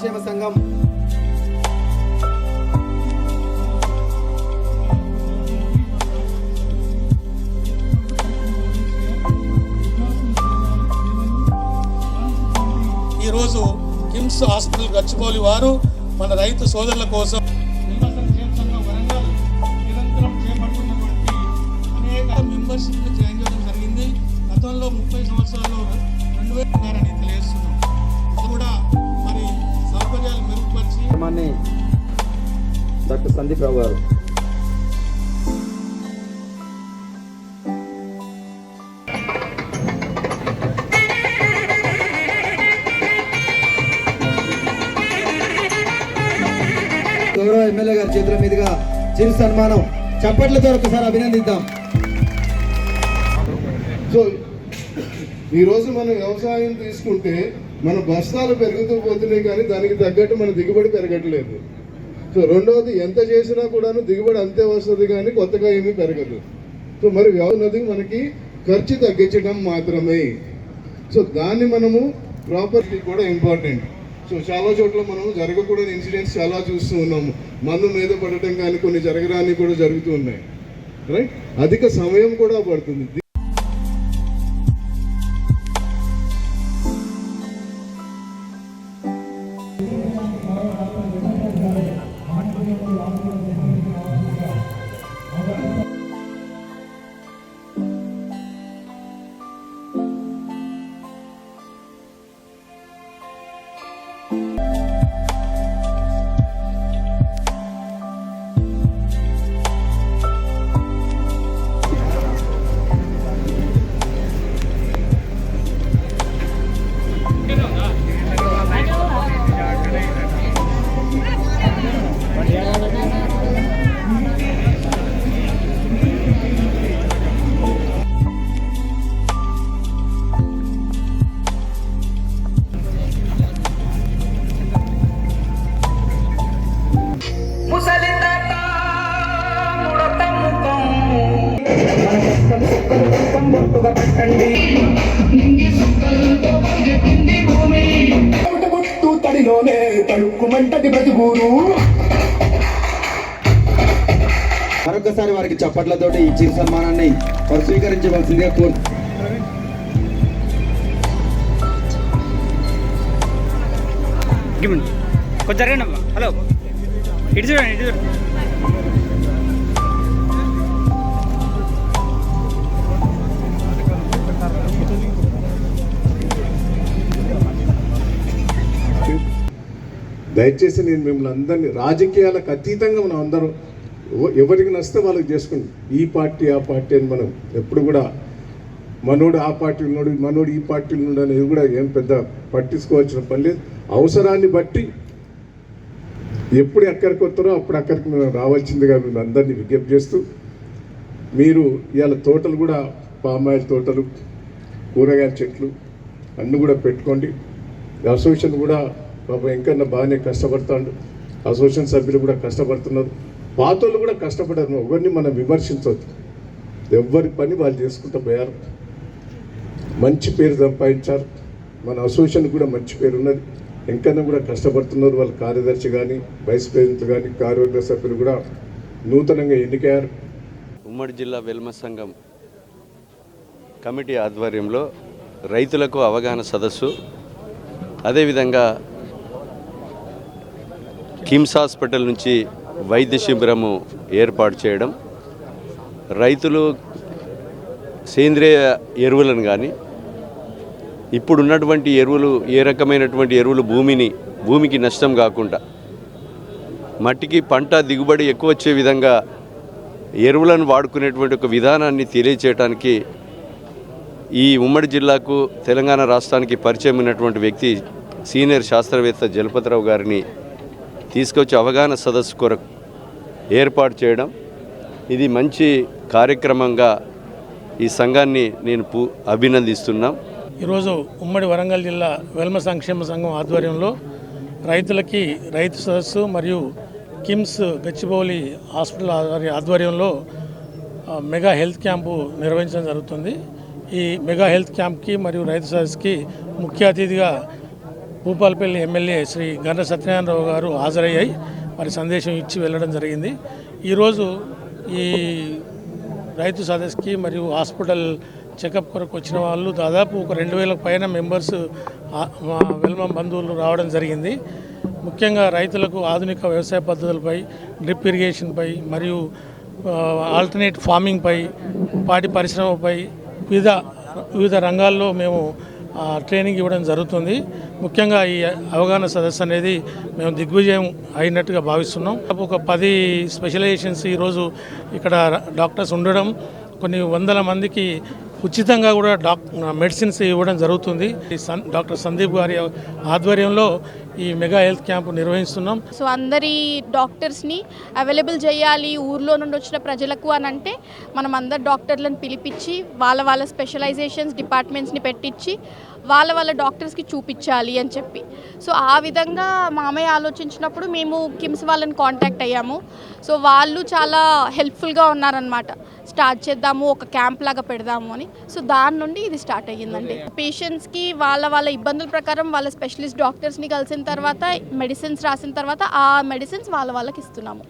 సంక్షేమ సంఘం ఈరోజు కిమ్స్ హాస్పిటల్ గచ్చిబౌలి వారు మన రైతు సోదరుల కోసం నిరంతరం చేపడుతున్నటువంటి అనేక మెంబర్షిప్ జాయిన్ చేయడం జరిగింది. గతంలో 30 సంవత్సరాల్లో 2000 అని తెలియజేస్తున్నాం. ఇది కూడా మరి సౌకర్యాలు మెరుగుపరిచి డాక్టర్ సందీప్ రావు గారు గౌరవ ఎమ్మెల్యే గారి చేతుల మీదుగా చిరు సన్మానం చప్పట్లతో ఒకసారి అభినందిద్దాం. సో ఈరోజు మనం వ్యవసాయం తీసుకుంటే మన బస్తాలు పెరుగుతూ పోతున్నాయి, కానీ దానికి తగ్గట్టు మన దిగుబడి పెరగట్లేదు. సో రెండవది, ఎంత చేసినా కూడాను దిగుబడి అంతే వస్తుంది, కానీ కొత్తగా ఏమీ పెరగదు. సో మరి వ్యవసాయం మనకి ఖర్చు తగ్గించడం మాత్రమే. సో దాన్ని మనము ప్రాపర్టీ కూడా ఇంపార్టెంట్. సో చాలా చోట్ల మనము జరగకూడని ఇన్సిడెంట్స్ చాలా చూస్తూ ఉన్నాము. మందు మీద పడటం కానీ కొన్ని జరగరాని కూడా జరుగుతూ ఉన్నాయి. రైట్, అధిక సమయం కూడా పడుతుంది. తడిలోనే తడుక్కుమంటది బ్రతుకూరు. మరొకసారి వారికి చప్పట్లతోటి ఈ చిరు సన్మానాన్ని వారు స్వీకరించవలసిందిగా కోరుతున్నాను. కొంచెం హలో ఇటు చూడండి, ఇటు చూడండి. దయచేసి నేను మిమ్మల్ని అందరినీ రాజకీయాలకు అతీతంగా మనం అందరం ఎవరికి నచ్చితే వాళ్ళకి చేసుకుంటాం. ఈ పార్టీ ఆ పార్టీ అని మనం ఎప్పుడు కూడా మనోడు ఆ పార్టీలు ఉన్నాడు, మనోడు ఈ పార్టీలు ఉన్నాడు అనేది కూడా ఏం పెద్ద పట్టించుకోవాల్సిన పని లేదు. అవసరాన్ని బట్టి ఎప్పుడు ఎక్కడికి వస్తారో అప్పుడు అక్కడికి మేము రావాల్సిందిగా మేము అందరినీ విజ్ఞప్తి చేస్తూ, మీరు ఇవాళ తోటలు కూడా పామాయిల్ తోటలు, కూరగాయల చెట్లు అన్నీ కూడా పెట్టుకోండి. అసోసియేషన్ కూడా పాపం ఇంకన్నా బాగానే కష్టపడతాడు. అసోసియేషన్ సభ్యులు కూడా కష్టపడుతున్నారు, పాతోళ్ళు కూడా కష్టపడారు. ఎవరిని మనం విమర్శించవద్దు. ఎవరి పని వాళ్ళు చేసుకుంటూ పోయారు, మంచి పేరు సంపాదించారు. మన అసోసియేషన్ కూడా మంచి పేరు ఉన్నది. ఇంకన్నా కూడా కష్టపడుతున్నారు. వాళ్ళ కార్యదర్శి కానీ వైస్ ప్రెసిడెంట్ కానీ కార్యవర్గ సభ్యులు కూడా నూతనంగా ఎన్నికయ్యారు. ఉమ్మడి జిల్లా వెల్మ సంఘం కమిటీ ఆధ్వర్యంలో రైతులకు అవగాహన సదస్సు, అదేవిధంగా కిమ్స్ హాస్పిటల్ నుంచి వైద్య శిబిరము ఏర్పాటు చేయడం, రైతులు సేంద్రియ ఎరువులను కానీ ఇప్పుడున్నటువంటి ఎరువులు ఏ రకమైనటువంటి ఎరువులు భూమికి నష్టం కాకుండా మట్టికి పంట దిగుబడి ఎక్కువ వచ్చే విధంగా ఎరువులను వాడుకునేటువంటి ఒక విధానాన్ని తెలియచేయడానికి ఈ ఉమ్మడి జిల్లాకు తెలంగాణ రాష్ట్రానికి పరిచయం ఉన్నటువంటి వ్యక్తి సీనియర్ శాస్త్రవేత్త జలపతిరావు గారిని తీసుకొచ్చి అవగాహన సదస్సు కొరకు ఏర్పాటు చేయడం, ఇది మంచి కార్యక్రమంగా ఈ సంఘాన్ని నేను అభినందిస్తున్నాం. ఈరోజు ఉమ్మడి వరంగల్ జిల్లా వెల్మ సంక్షేమ సంఘం ఆధ్వర్యంలో రైతులకి రైతు సదస్సు మరియు కిమ్స్ గచ్చిబౌలి హాస్పిటల్ ఆధ్వర్యంలో మెగా హెల్త్ క్యాంపు నిర్వహించడం జరుగుతుంది. ఈ మెగా హెల్త్ క్యాంప్కి మరియు రైతు సదస్సుకి ముఖ్య అతిథిగా భూపాలపల్లి ఎమ్మెల్యే శ్రీ గండ్ర సత్యనారాయణరావు గారు హాజరయ్యాయి మరి సందేశం ఇచ్చి వెళ్ళడం జరిగింది. ఈరోజు ఈ రైతు సదస్సుకి మరియు హాస్పిటల్ చెకప్ కొరకు వచ్చిన వాళ్ళు దాదాపు ఒక 2000 పైన మెంబర్స్ మా వెల్మ బంధువులు రావడం జరిగింది. ముఖ్యంగా రైతులకు ఆధునిక వ్యవసాయ పద్ధతులపై, డ్రిప్ ఇరిగేషన్పై మరియు ఆల్టర్నేట్ ఫార్మింగ్పై, పాడి పరిశ్రమపై వివిధ రంగాల్లో మేము ట్రైనింగ్ ఇవ్వడం జరుగుతుంది. ముఖ్యంగా ఈ అవగాహన సదస్సు అనేది మేము దిగ్విజయం అయినట్టుగా భావిస్తున్నాం. ఒక 10 స్పెషలైజేషన్స్ ఈరోజు ఇక్కడ డాక్టర్స్ ఉండడం, కొన్ని వందల మందికి ఉచితంగా కూడా మెడిసిన్స్ ఇవ్వడం జరుగుతుంది. డాక్టర్ సందీప్ గారి ఆధ్వర్యంలో ఈ మెగా హెల్త్ క్యాంపు నిర్వహిస్తున్నాం. సో అందరి డాక్టర్స్ని అవైలబుల్ చేయాలి ఊర్లో నుండి వచ్చిన ప్రజలకు అని అంటే మనం అందరు డాక్టర్లను పిలిపించి వాళ్ళ స్పెషలైజేషన్స్ డిపార్ట్మెంట్స్ని పెట్టించి వాళ్ళ డాక్టర్స్కి చూపించాలి అని చెప్పి. సో ఆ విధంగా మామయ్య ఆలోచించినప్పుడు మేము కిమ్స్ వాళ్ళని కాంటాక్ట్ అయ్యాము. సో వాళ్ళు చాలా హెల్ప్ఫుల్గా ఉన్నారనమాట. స్టార్ట్ చేద్దాము, ఒక క్యాంప్ లాగా పెడదాము అని. సో దాని నుండి ఇది స్టార్ట్ అయ్యిందండి. పేషెంట్స్కి వాళ్ళ ఇబ్బందుల ప్రకారం వాళ్ళ స్పెషలిస్ట్ డాక్టర్స్ని కలిసిన తర్వాత మెడిసిన్స్ రాసిన తర్వాత ఆ మెడిసిన్స్ వాళ్ళకి ఇస్తున్నాము.